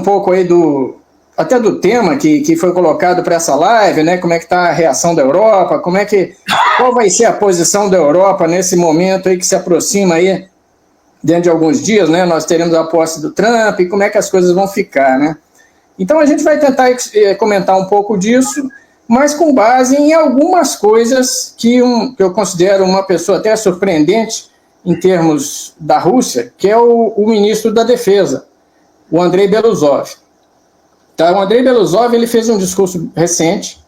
pouco aí até do tema que foi colocado para essa live, né? Como é que está a reação da Europa, qual vai ser a posição da Europa nesse momento aí que se aproxima aí, dentro de alguns dias, né? Nós teremos a posse do Trump, e como é que as coisas vão ficar, né? Então a gente vai tentar comentar um pouco disso, mas com base em algumas coisas que eu considero uma pessoa até surpreendente em termos da Rússia, que é o ministro da Defesa, o Andrei Belousov. Tá? O Andrei Belousov, ele fez um discurso recente,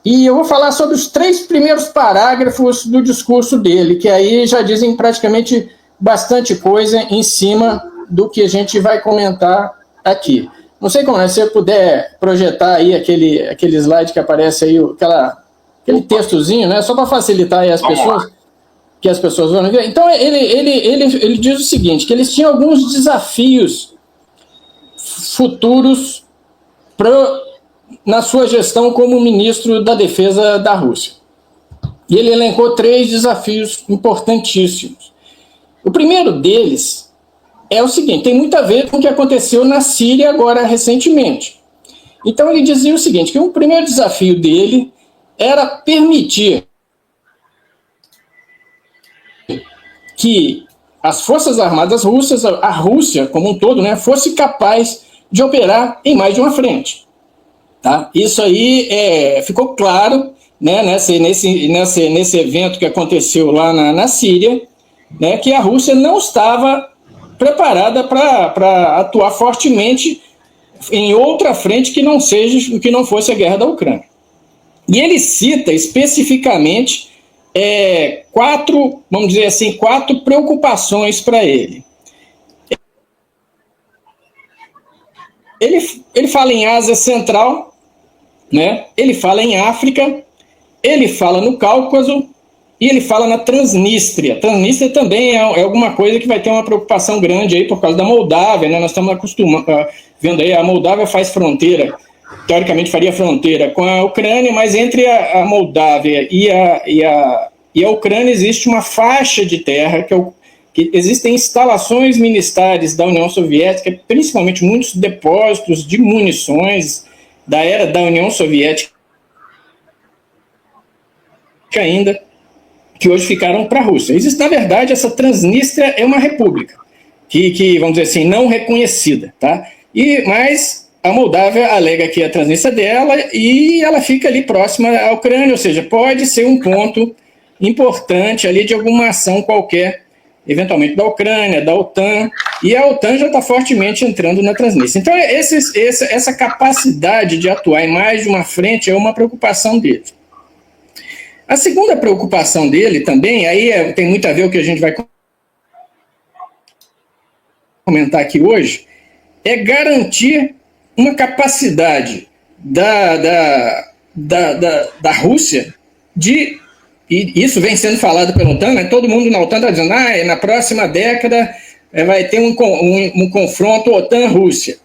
e eu vou falar sobre os 3 primeiros parágrafos do discurso dele, que aí já dizem praticamente bastante coisa em cima do que a gente vai comentar aqui. Não sei como, se você puder projetar aí aquele slide que aparece aí, aquele textozinho, né, só para facilitar aí que as pessoas vão ver. Então, ele diz o seguinte, que eles tinham alguns desafios futuros na sua gestão como ministro da Defesa da Rússia. E ele elencou 3 desafios importantíssimos. O primeiro deles é o seguinte, tem muito a ver com o que aconteceu na Síria agora recentemente. Então ele dizia o seguinte, que o primeiro desafio dele era permitir que as Forças Armadas russas, a Rússia como um todo, né, fosse capaz de operar em mais de uma frente. Tá? Isso aí ficou claro, né, nesse evento que aconteceu lá na Síria, né, que a Rússia não estava preparada para atuar fortemente em outra frente que não fosse a guerra da Ucrânia. E ele cita especificamente 4 preocupações para ele. Ele fala em Ásia Central, né? Ele fala em África, ele fala no Cáucaso e ele fala na Transnistria. Transnistria também é alguma coisa que vai ter uma preocupação grande aí por causa da Moldávia, né? Nós estamos vendo aí, a Moldávia faz fronteira, teoricamente faria fronteira com a Ucrânia, mas entre a Moldávia e a Ucrânia existe uma faixa de terra que existem instalações militares da União Soviética, principalmente muitos depósitos de munições da era da União Soviética ainda, que hoje ficaram para a Rússia. Na verdade, essa Transnistria é uma república, que vamos dizer assim, não reconhecida. Tá? Mas a Moldávia alega que a Transnistria é dela e ela fica ali próxima à Ucrânia, ou seja, pode ser um ponto importante ali de alguma ação qualquer, eventualmente da Ucrânia, da OTAN, e a OTAN já está fortemente entrando na Transnistria. Então, essa capacidade de atuar em mais de uma frente é uma preocupação dele. A segunda preocupação dele também, aí tem muito a ver com o que a gente vai comentar aqui hoje, é garantir uma capacidade da Rússia de... E isso vem sendo falado pela OTAN, né? Todo mundo na OTAN está dizendo que na próxima década vai ter um confronto OTAN-Rússia.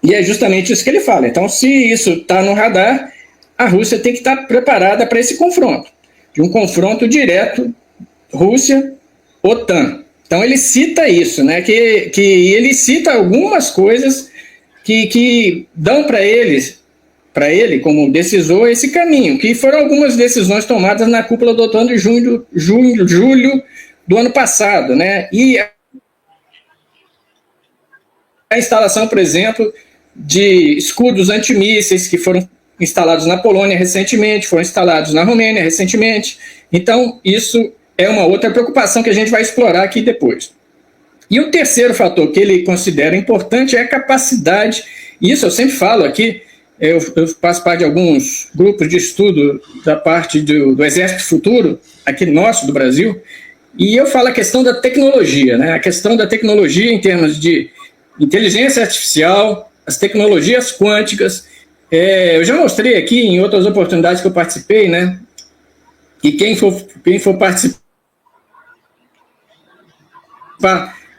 E é justamente isso que ele fala. Então, se isso está no radar, a Rússia tem que estar preparada para esse confronto, de um confronto direto Rússia-OTAN. Então, ele cita isso, né? Que ele cita algumas coisas que dão para ele, como decisor, esse caminho, que foram algumas decisões tomadas na cúpula do OTAN de julho do ano passado, né? E a instalação, por exemplo, de escudos antimísseis que foram instalados na Polônia recentemente, foram instalados na Romênia recentemente. Então, isso é uma outra preocupação que a gente vai explorar aqui depois. E o terceiro fator que ele considera importante é a capacidade, e isso eu sempre falo aqui, eu faço parte de alguns grupos de estudo da parte do Exército Futuro, aqui nosso, do Brasil, e eu falo a questão da tecnologia, né? A questão da tecnologia em termos de inteligência artificial, as tecnologias quânticas. Eu já mostrei aqui em outras oportunidades que eu participei, né? E quem for participar,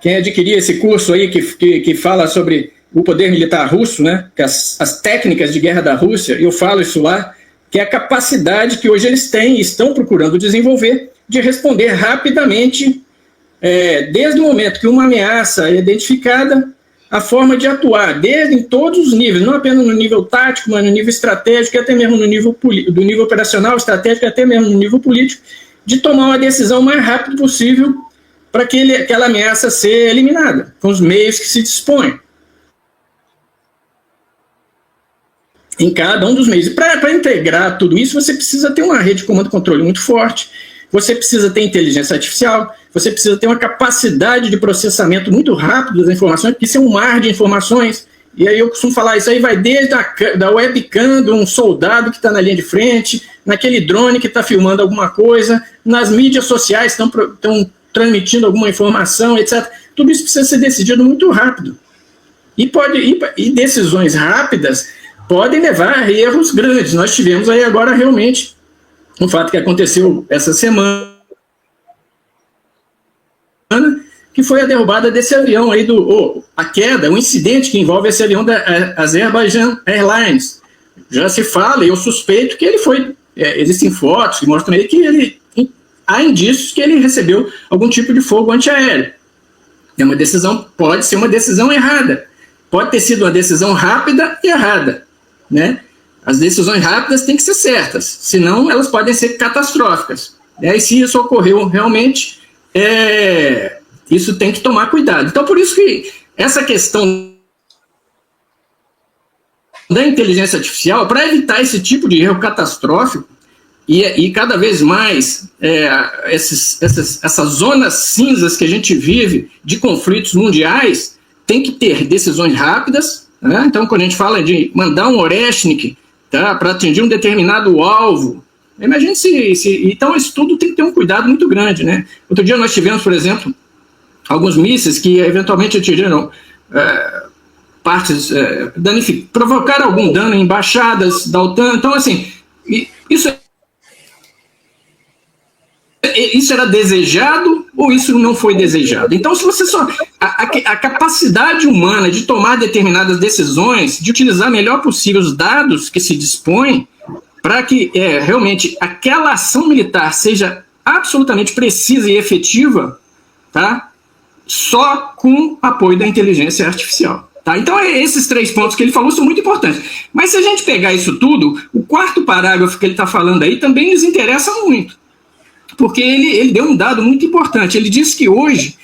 quem adquirir esse curso aí que fala sobre o poder militar russo, né, que as técnicas de guerra da Rússia, eu falo isso lá, que é a capacidade que hoje eles têm e estão procurando desenvolver de responder rapidamente, desde o momento que uma ameaça é identificada, a forma de atuar, desde em todos os níveis, não apenas no nível tático, mas no nível estratégico, e até mesmo no nível, do nível operacional, estratégico, e até mesmo no nível político, de tomar uma decisão o mais rápido possível para que aquela ameaça ser eliminada, com os meios que se dispõem. Em cada um dos meios. E para integrar tudo isso, você precisa ter uma rede de comando e controle muito forte, você precisa ter inteligência artificial, você precisa ter uma capacidade de processamento muito rápido das informações, porque isso é um mar de informações. E aí eu costumo falar, isso aí vai desde da webcam de um soldado que está na linha de frente, naquele drone que está filmando alguma coisa, nas mídias sociais estão transmitindo alguma informação, etc. Tudo isso precisa ser decidido muito rápido. E decisões rápidas podem levar a erros grandes. Nós tivemos aí agora realmente um fato que aconteceu essa semana, que foi a derrubada desse avião aí, a queda, o incidente que envolve esse avião da Azerbaijan Airlines. Já se fala, e eu suspeito que ele foi, existem fotos que mostram aí que há indícios que ele recebeu algum tipo de fogo antiaéreo. É uma decisão, pode ser uma decisão errada, pode ter sido uma decisão rápida e errada, né? As decisões rápidas têm que ser certas, senão elas podem ser catastróficas. E se isso ocorreu realmente, isso tem que tomar cuidado. Então, por isso que essa questão da inteligência artificial, para evitar esse tipo de erro catastrófico, e cada vez mais essas zonas cinzas que a gente vive de conflitos mundiais, tem que ter decisões rápidas, né? Então, quando a gente fala de mandar um Oreshnik, tá, para atingir um determinado alvo, imagine então isso tudo tem que ter um cuidado muito grande, né? Outro dia nós tivemos, por exemplo, alguns mísseis que eventualmente atingiram provocaram algum dano em embaixadas da OTAN. Então, assim, isso era desejado ou isso não foi desejado? Então, se você a capacidade humana de tomar determinadas decisões, de utilizar melhor possível os dados que se dispõem para que realmente aquela ação militar seja absolutamente precisa e efetiva, tá? Só com apoio da inteligência artificial. Tá? Então, esses 3 pontos que ele falou são muito importantes. Mas se a gente pegar isso tudo, o 4º parágrafo que ele está falando aí também nos interessa muito. Porque ele deu um dado muito importante. Ele disse que hoje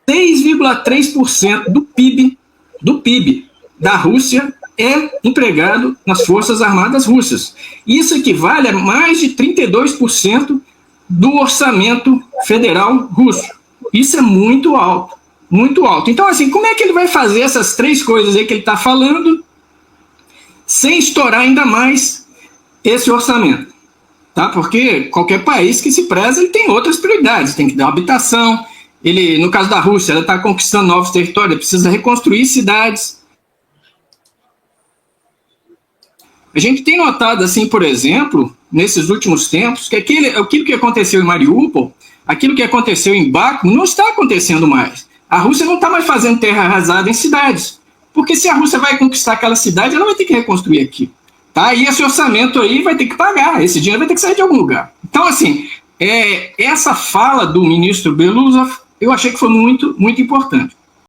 6,3% do PIB da Rússia é empregado nas Forças Armadas Russas. Isso equivale a mais de 32% do orçamento federal russo. Isso é muito alto, muito alto. Então, assim, como é que ele vai fazer essas 3 coisas aí que ele está falando sem estourar ainda mais esse orçamento? Tá? Porque qualquer país que se preza, ele tem outras prioridades, tem que dar habitação, no caso da Rússia, ela está conquistando novos territórios, precisa reconstruir cidades. A gente tem notado, assim, por exemplo, nesses últimos tempos, que aquilo que aconteceu em Mariupol, aquilo que aconteceu em Bakhmut, não está acontecendo mais. A Rússia não está mais fazendo terra arrasada em cidades, porque se a Rússia vai conquistar aquela cidade, ela vai ter que reconstruir aqui. Tá? E esse orçamento aí vai ter que pagar, esse dinheiro vai ter que sair de algum lugar. Então, assim, essa fala do ministro Belousov, eu achei que foi muito, muito importante.